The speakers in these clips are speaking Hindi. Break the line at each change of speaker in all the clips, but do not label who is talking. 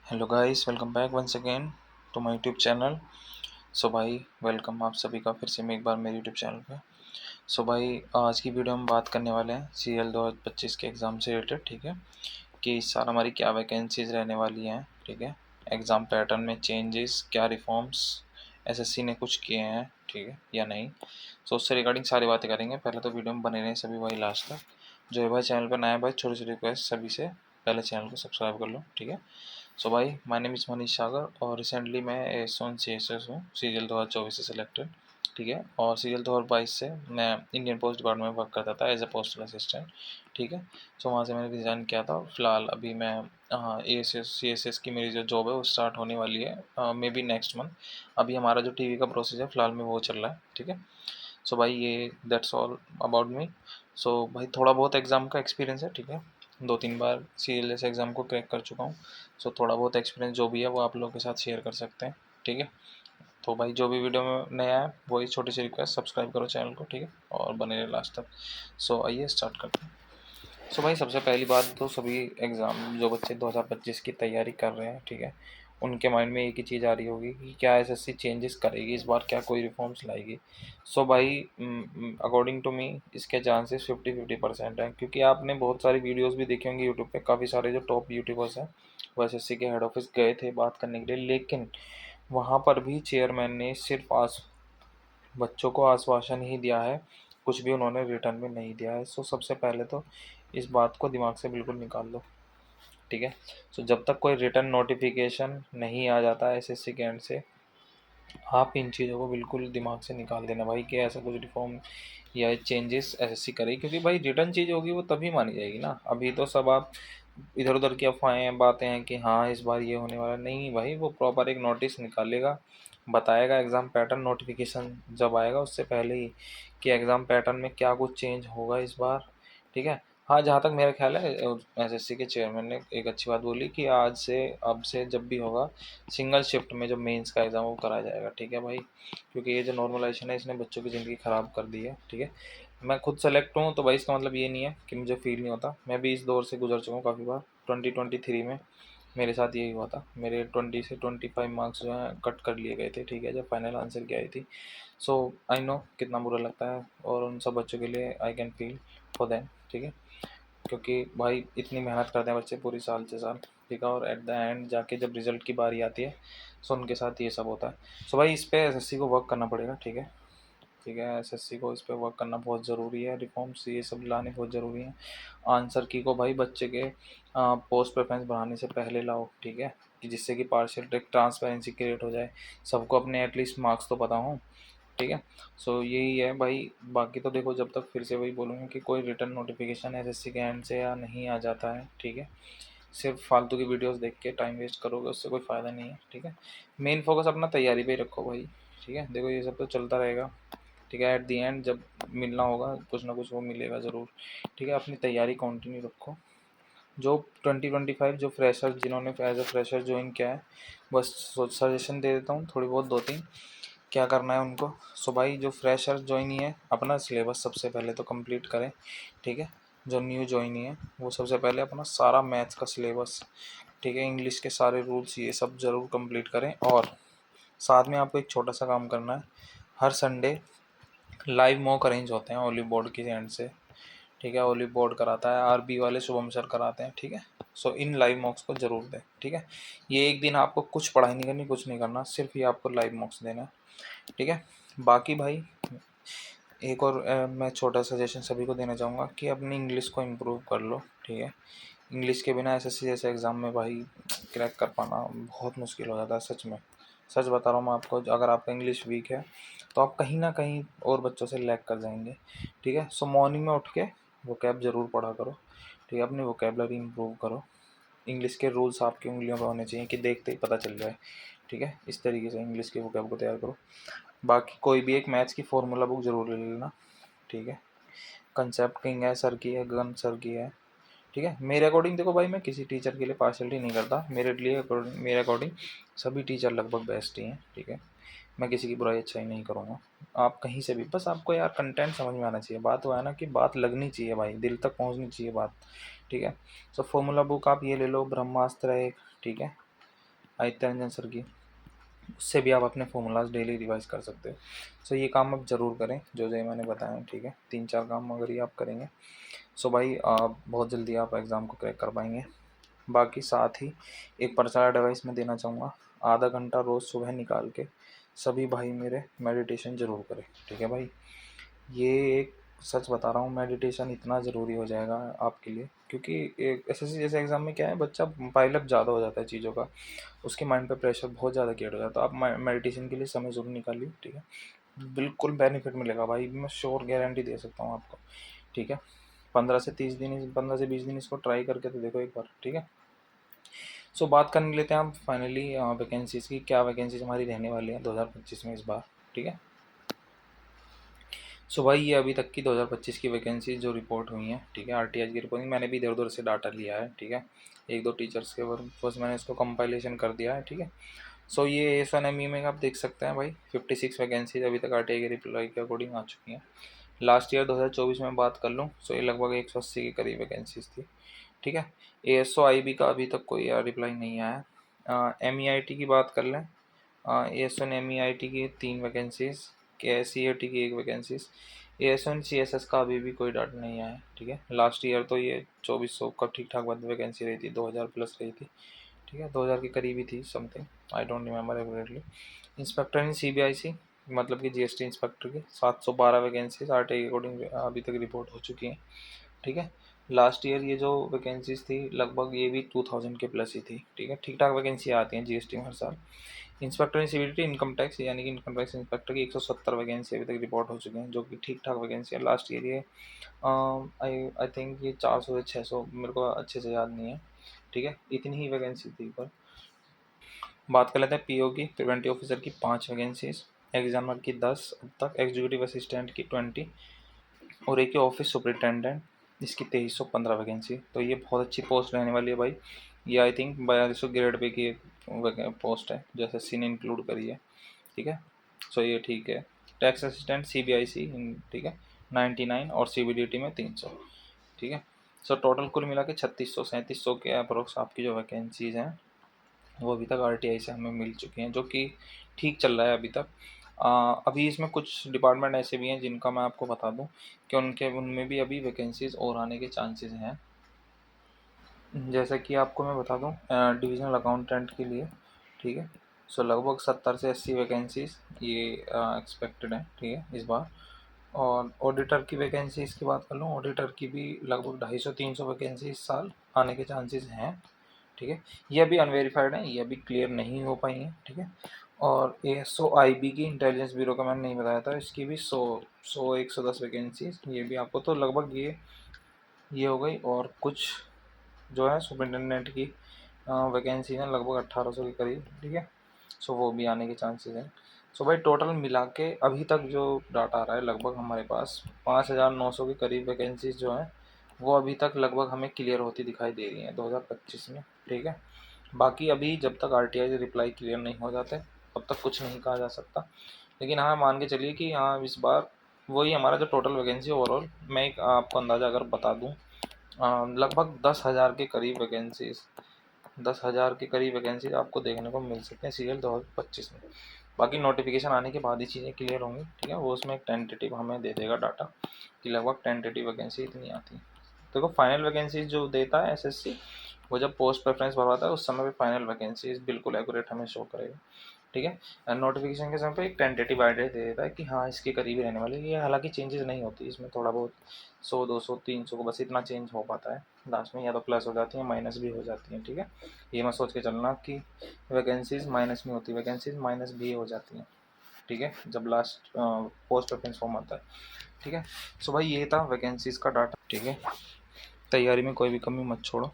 Hello guys, welcome back once again to my YouTube channel. So भाई, वेलकम आप सभी का फिर से मैं एक बार मेरे यूट्यूब चैनल पे। सो भाई, आज की वीडियो में बात करने वाले हैं CL 2025 के एग्ज़ाम से रिलेटेड। ठीक है, कि इस साल हमारी क्या वैकेंसीज रहने वाली हैं। ठीक है, एग्ज़ाम पैटर्न में चेंजेस, क्या रिफॉर्म्स SSC ने कुछ किए हैं, ठीक है या नहीं। सो उससे रिगार्डिंग सारी बातें करेंगे। पहले तो वीडियो में बने रहें सभी भाई लास्ट तक। जो है भाई चैनल पर नया भाई, छोटी सी रिक्वेस्ट सभी से, पहले चैनल को सब्सक्राइब कर लो। ठीक है। सो भाई, माय नेम इज़ मनीष सागर और रिसेंटली मैं एस1 CSS हूँ, CGL 2024 से सिलेक्टेड। ठीक है, और CGL 2022 से मैं इंडियन पोस्ट डिपार्टमेंट में वर्क करता था एज ए पोस्टल असिस्टेंट। ठीक है, सो वहाँ से मैंने रिज़ाइन किया था। फ़िलहाल अभी मैं ASS CSS की मेरी जो जॉब है वो स्टार्ट होने वाली है मे बी नेक्स्ट मंथ। अभी हमारा जो TV का प्रोसेस है फ़िलहाल में वो चल रहा है। ठीक है, सो भाई ये दैट्स ऑल अबाउट मी। सो भाई, थोड़ा बहुत एग्ज़ाम का एक्सपीरियंस है। ठीक है, 2-3 बार CLS एग्ज़ाम को क्रैक कर चुका हूँ। सो थोड़ा बहुत एक्सपीरियंस जो भी है वो आप लोगों के साथ शेयर कर सकते हैं। ठीक है, तो भाई जो भी वीडियो में नया है वही छोटी सी रिक्वेस्ट, सब्सक्राइब करो चैनल को। ठीक है, और बने रहे लास्ट तक। सो आइए स्टार्ट करते हैं। सो भाई, सबसे पहली बात तो सभी एग्ज़ाम जो बच्चे 2025 की तैयारी कर रहे हैं, ठीक है, उनके माइंड में एक ही चीज़ आ रही होगी कि क्या SSC चेंजेस करेगी इस बार, क्या कोई रिफॉर्म्स लाएगी। सो भाई, अकॉर्डिंग टू मी इसके चांसेस 50-50% हैं, क्योंकि आपने बहुत सारी वीडियोस भी देखी होंगी यूट्यूब पे। काफ़ी सारे जो टॉप यूट्यूबर्स हैं वो SSC के हेड ऑफिस गए थे बात करने के लिए, लेकिन वहाँ पर भी चेयरमैन ने सिर्फ बच्चों को आश्वासन ही दिया है, कुछ भी उन्होंने रिटर्न में नहीं दिया है। सो सबसे पहले तो इस बात को दिमाग से बिल्कुल निकाल दो। ठीक है, सो जब तक कोई रिटर्न नोटिफिकेशन नहीं आ जाता है SSC के एंड से, आप इन चीज़ों को बिल्कुल दिमाग से निकाल देना भाई कि ऐसा कुछ रिफॉर्म या चेंजेस SSC करे, क्योंकि भाई रिटर्न चीज़ होगी वो तभी मानी जाएगी ना। अभी तो सब आप इधर उधर की अफवाहें बातें हैं कि हाँ इस बार ये होने वाला नहीं भाई, वो प्रॉपर एक नोटिस निकालेगा, बताएगा एग्ज़ाम पैटर्न नोटिफिकेशन जब आएगा उससे पहले ही कि एग्ज़ाम पैटर्न में क्या कुछ चेंज होगा इस बार। ठीक है, हाँ, जहाँ तक मेरा ख्याल है SSC के चेयरमैन ने एक अच्छी बात बोली कि आज से अब से जब भी होगा सिंगल शिफ्ट में जो मेंस का एग्ज़ाम वो कराया जाएगा। ठीक है भाई, क्योंकि ये जो नॉर्मलाइजेशन है इसने बच्चों की ज़िंदगी ख़राब कर दी है। ठीक है, मैं खुद सेलेक्ट हूँ तो भाई इसका मतलब ये नहीं है कि मुझे फील नहीं होता। मैं भी इस दौर से गुजर चुका हूँ काफ़ी बार। 2023 में मेरे साथ यही हुआ था। मेरे 20 से 25 मार्क्स जो हैं कट कर लिए गए थे। ठीक है, जब फाइनल आंसर की आई थी। सो आई नो कितना बुरा लगता है, और उन सब बच्चों के लिए I can feel for them. ठीक है, क्योंकि भाई इतनी मेहनत करते हैं बच्चे पूरी साल से साल। ठीक है, और एट द एंड जाके जब रिज़ल्ट की बारी आती है सो उनके साथ ये सब होता है। सो भाई, इस पे SSC को वर्क करना पड़ेगा। ठीक है, ठीक है, SSC को इस पे वर्क करना बहुत ज़रूरी है। रिफॉर्म्स ये सब लाने बहुत ज़रूरी हैं। आंसर की को भाई बच्चे के पोस्ट प्रेफरेंस बढ़ाने से पहले लाओ। ठीक है, कि जिससे कि पार्शियल ट्रांसपेरेंसी क्रिएट हो जाए, सबको अपने एटलीस्ट मार्क्स तो पता हों। ठीक है, सो यही है भाई। बाकी तो देखो, जब तक फिर से वही बोलूँगा कि कोई रिटर्न नोटिफिकेशन SSC के एंड से या नहीं आ जाता है, ठीक है, सिर्फ फालतू की वीडियोस देख के टाइम वेस्ट करोगे, उससे कोई फ़ायदा नहीं है। ठीक है, मेन फोकस अपना तैयारी पे ही रखो भाई। ठीक है, देखो ये सब तो चलता रहेगा। ठीक है, एट दी एंड जब मिलना होगा कुछ ना कुछ वो मिलेगा ज़रूर। ठीक है, अपनी तैयारी कंटिन्यू रखो। जो 2025 जो फ्रेशर जिन्होंने एज अ फ्रेशर ज्वाइन किया है, बस सजेशन दे देता हूँ थोड़ी बहुत, 2-3 क्या करना है उनको। सो भाई, जो फ्रेशर ज्वाइनी है अपना सिलेबस सबसे पहले तो कंप्लीट करें। ठीक है, जो न्यू ज्वाइनी है वो सबसे पहले अपना सारा मैथ्स का सिलेबस, ठीक है, इंग्लिश के सारे रूल्स ये सब ज़रूर कंप्लीट करें। और साथ में आपको एक छोटा सा काम करना है, हर संडे लाइव मॉक अरेंज होते हैं ओली बोर्ड की एंड से। ठीक है, ओली बोर्ड कराता है, RB वाले शुभम सर कराते हैं। ठीक है, सो इन लाइव मॉक्स को ज़रूर दें। ठीक है, ये एक दिन आपको कुछ पढ़ाई नहीं करनी, कुछ नहीं करना, सिर्फ ये आपको लाइव मॉक्स देना है। ठीक है, बाकी भाई एक और मैं छोटा सजेशन सभी को देना चाहूँगा कि अपनी इंग्लिश को इम्प्रूव कर लो। ठीक है, इंग्लिश के बिना SSC जैसे एग्ज़ाम में भाई क्रैक कर पाना बहुत मुश्किल हो जाता है सच में। सच बता रहा हूँ मैं आपको, अगर आपका इंग्लिश वीक है तो आप कहीं ना कहीं और बच्चों से लैग कर जाएंगे। ठीक है, सो मॉर्निंग में उठ के वोकैब ज़रूर पढ़ा करो। ठीक है, अपनी वोकैबलरी इम्प्रूव करो। इंग्लिश के रूल्स आपकी उंगलियों पर होने चाहिए कि देखते ही पता चल जाए। ठीक है, इस तरीके से इंग्लिश के वोकैब को तैयार करो। बाकी कोई भी एक मैथ्स की फार्मूला बुक ज़रूर ले लेना। ठीक है, कंसेप्ट किंग है सर की है, गन सर की है। ठीक है, मेरे अकॉर्डिंग देखो भाई, मैं किसी टीचर के लिए पार्शलिटी नहीं करता। मेरे अकॉर्डिंग सभी टीचर लगभग बेस्ट ही हैं। ठीक है, मैं किसी की बुराई अच्छाई नहीं करूँगा। आप कहीं से भी, बस आपको यार कंटेंट समझ में आना चाहिए। बात वो है ना कि बात लगनी चाहिए भाई, दिल तक पहुँचनी चाहिए बात। ठीक है, सो फॉर्मूला बुक आप ये ले लो, ब्रह्मास्त्र है एक। ठीक है, आदित्य रंजन सर की, उससे भी आप अपने फॉर्मूलाज डेली रिवाइज कर सकते हो। सो ये काम आप ज़रूर करें जो मैंने बताया है, ठीक है। 3-4 काम अगर ये आप करेंगे, सो भाई बहुत जल्दी आप एग्ज़ाम को क्रैक कर पाएंगे। बाकी साथ ही एक पर्सनल एडवाइस मैं देना चाहूँगा, आधा घंटा रोज़ सुबह निकाल के सभी भाई मेरे मेडिटेशन ज़रूर करें, ठीक है भाई। ये एक सच बता रहा हूँ, मेडिटेशन इतना ज़रूरी हो जाएगा आपके लिए, क्योंकि एक एसएससी जैसे एग्ज़ाम में क्या है, बच्चा पाइल अप ज़्यादा हो जाता है चीज़ों का, उसके माइंड पे प्रेशर बहुत ज़्यादा क्रिएट हो जाता है। तो आप मेडिटेशन के लिए समय ज़रूर निकालिए, ठीक है। बिल्कुल बेनिफिट मिलेगा भाई, मैं श्योर गारंटी दे सकता हूँ आपको, ठीक है। 15 से 20 दिन इसको ट्राई करके तो देखो एक बार, ठीक है। सो बात करने लेते हैं हम फाइनली वैकेंसीज़ की, क्या वैकेंसीज हमारी रहने वाली हैं 2025 में इस बार, ठीक है। सो भाई ये अभी तक की 2025 की वैकेंसी जो रिपोर्ट हुई हैं, ठीक है, आरटीआई की रिपोर्टिंग मैंने भी इधर उधर से डाटा लिया है, ठीक है। एक दो टीचर्स के वर्क बस मैंने इसको कंपाइलेशन कर दिया है, ठीक है। सो ये एस1 में आप देख सकते हैं भाई 56 वैकेंसीज अभी तक आरटीआई की रिप्लाई के अकॉर्डिंग आ चुकी हैं। लास्ट ईयर 2024 में बात कर लूँ, सो ये लगभग 180 के करीब वैकेंसीज थी, ठीक है। एएसओ आईबी का अभी तक कोई रिप्लाई नहीं आया। एमईआईटी की बात कर लें, एएसओ ने एमईआईटी की 3 वैकेंसीज, के सीएटी की 1 वैकेंसीज, एएसओ एंड सीएसएस का अभी भी कोई डाटा नहीं आया है, ठीक है। लास्ट ईयर तो ये 2400 का ठीक ठाक बंद वैकेंसी रही थी, 2000 प्लस रही थी, ठीक है, 2000 के करीब ही थी something, I don't remember exactly. Inspector in CBIC मतलब कि जीएसटी इंस्पेक्टर की 712 वैकेंसीज आरटीआई के अकॉर्डिंग अभी तक रिपोर्ट हो चुकी हैं, ठीक है। लास्ट ईयर ये जो वैकेंसीज थी लगभग ये भी 2000 के प्लस ही थी, ठीक है। ठीक ठाक वैकेंसी आती हैं जीएसटी में हर साल। इंस्पेक्टर इन सिविलिटी इनकम टैक्स यानी कि इनकम टैक्स इंस्पेक्टर की 170 वैकेंसी अभी तक रिपोर्ट हो चुकी हैं, जो कि ठीक ठाक वैकेंसी है। लास्ट ईयर ये आई आई थिंक ये 400 या 600, मेरे को अच्छे से याद नहीं है, ठीक है, इतनी ही वैकेंसी थी पर। बात कर लेते हैं पीओ की, प्रिवेंटिव ऑफिसर की 5 वैकेंसीज, एग्जामर की 10 अब तक, एग्जीक्यूटिव असिस्टेंट की 20 और एक ही ऑफिस सुपरिटेंडेंट, इसकी 2315 वैकेंसी। तो ये बहुत अच्छी पोस्ट रहने वाली है भाई। ये आई थिंक 4200 ग्रेड पे की एक पोस्ट है, जैसे एसएससी ने इंक्लूड करी है, ठीक है। सो ये ठीक है। टैक्स असिस्टेंट सीबीआईसी, ठीक है, 99 और सीबीडीटी में 300, ठीक है। सो टोटल कुल मिला के 3600-3700 के अप्रोक्स आपकी जो वैकेंसीज़ हैं वो अभी तक आरटीआई से हमें मिल चुकी हैं, जो कि ठीक चल रहा है अभी तक। अभी इसमें कुछ डिपार्टमेंट ऐसे भी हैं जिनका मैं आपको बता दूं कि उनमें भी अभी वैकेंसीज और आने के चांसेस हैं। जैसा कि आपको मैं बता दूं, डिविजनल अकाउंटेंट के लिए, ठीक है, सो लगभग 70 से 80 वैकेंसीज ये एक्सपेक्टेड है, ठीक है, इस बार। और ऑडिटर की वैकेंसीज की बात कर लूँ, ऑडिटर की भी लगभग 250-300 वैकेंसी इस साल आने के चांसेस हैं, ठीक है। ये अभी अनवेरीफाइड है, ये अभी क्लियर नहीं हो पाई हैं, ठीक है। और एएसओ आईबी की इंटेलिजेंस ब्यूरो का मैंने नहीं बताया था, इसकी भी 110 वैकेंसीज, ये भी आपको तो लगभग ये हो गई। और कुछ जो है सुपरिटेंडेंट की वैकेंसी है लगभग 1800 के करीब, ठीक है। सो वो भी आने के चांसेस हैं। सो भाई टोटल मिला के अभी तक जो डाटा आ रहा है लगभग हमारे पास 5900 के करीब वैकेंसीज जो हैं वो अभी तक लगभग हमें क्लियर होती दिखाई दे रही हैं 2025 में, ठीक है। बाकी अभी जब तक आरटीआई से रिप्लाई क्लियर नहीं हो जाते तब तक कुछ नहीं कहा जा सकता। लेकिन हाँ मान के चलिए कि हाँ इस बार वही हमारा जो टोटल वैकेंसी ओवरऑल, मैं एक आपको अंदाज़ा अगर बता दूँ, लगभग 10,000 के करीब वैकेंसीज, 10,000 के करीब वैकेंसीज आपको देखने को मिल सकते हैं सीरियल 2025 में। बाकी नोटिफिकेशन आने के बाद ही चीज़ें क्लियर होंगी, ठीक है। वो उसमें एक टेंटेटिव हमें दे देगा डाटा कि लगभग टेंटेटिव वैकेंसी इतनी आती है। देखो फाइनल वैकेंसीज जो देता है एसएससी, वो जब पोस्ट प्रेफरेंस भरवाता है उस समय पे फाइनल वैकेंसीज बिल्कुल एक्यूरेट हमें शो करेगा, ठीक है। नोटिफिकेशन के समय पे एक टेंटेटिव आइडिया दे देता है कि हाँ इसके करीब ही रहने वाली है। ये हालांकि चेंजेस नहीं होती इसमें, थोड़ा बहुत 100, 200, 300 को बस इतना चेंज हो पाता है, लास्ट में या तो प्लस हो जाती है माइनस भी हो जाती हैं, ठीक है। ये मत सोच के चलना कि वैकेंसीज माइनस में होती, वैकेंसीज माइनस भी हो जाती हैं, ठीक है, जब लास्ट पोस्ट प्रेफरेंस फॉर्म आता है, ठीक है। सो भाई ये था वैकेंसीज का डाटा, ठीक है। तैयारी में कोई भी कमी मत छोड़ो,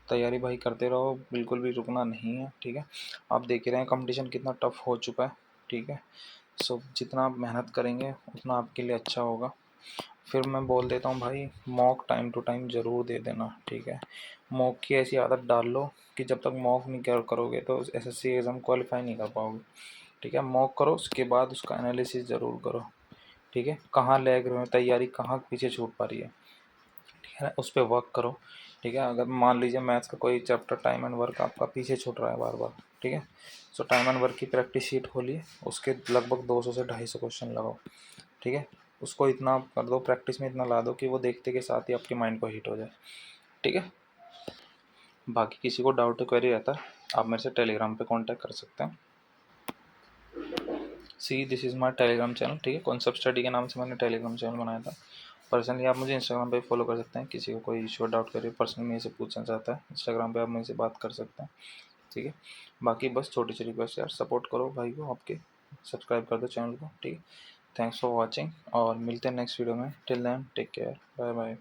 तैयारी भाई करते रहो, बिल्कुल भी रुकना नहीं है, ठीक है। आप देख ही रहे हैं कंपटीशन कितना टफ हो चुका है, ठीक है। सो जितना आप मेहनत करेंगे उतना आपके लिए अच्छा होगा। फिर मैं बोल देता हूँ भाई, मॉक टाइम टू टाइम ज़रूर दे देना, ठीक है। मॉक की ऐसी आदत डाल लो कि जब तक मॉक नहीं करोगे तो एसएससी एग्ज़ाम क्वालिफाई नहीं कर पाओगे, ठीक है। मॉक करो उसके बाद उसका एनालिसिस ज़रूर करो, ठीक है। कहाँ लैग रहे हो, तैयारी कहाँ पीछे छूट पा रही है, ठीक है ना, उस पर वर्क करो। ठीक है। अगर मान लीजिए मैथ्स का कोई चैप्टर टाइम एंड वर्क आपका पीछे छूट रहा है बार बार, ठीक है, सो टाइम एंड वर्क की प्रैक्टिस शीट खोलिए, उसके लगभग 200 से 250 क्वेश्चन लगाओ, ठीक है। उसको इतना कर दो, प्रैक्टिस में इतना ला दो कि वो देखते के साथ ही आपके माइंड को हिट हो जाए, ठीक है। बाकी किसी को डाउट क्वेरी रहता है आप मेरे से टेलीग्राम पे कांटेक्ट कर सकते हैं। This is my Telegram channel, ठीक है। कॉन्सेप्ट स्टडी के नाम से मैंने टेलीग्राम चैनल बनाया था। पर्सनली आप मुझे इंस्टाग्राम पे फॉलो कर सकते हैं। किसी को कोई इशू डाउट करिए पर्सनली मेरे से पूछना चाहता है, इंस्टाग्राम पे आप मुझसे बात कर सकते हैं, ठीक है। बाकी बस छोटी सी रिक्वेस्ट यार, सपोर्ट करो भाई को आपके, सब्सक्राइब कर दो चैनल को, ठीक है। थैंक्स फॉर वॉचिंग और मिलते हैं नेक्स्ट वीडियो में। Till then take care, bye bye.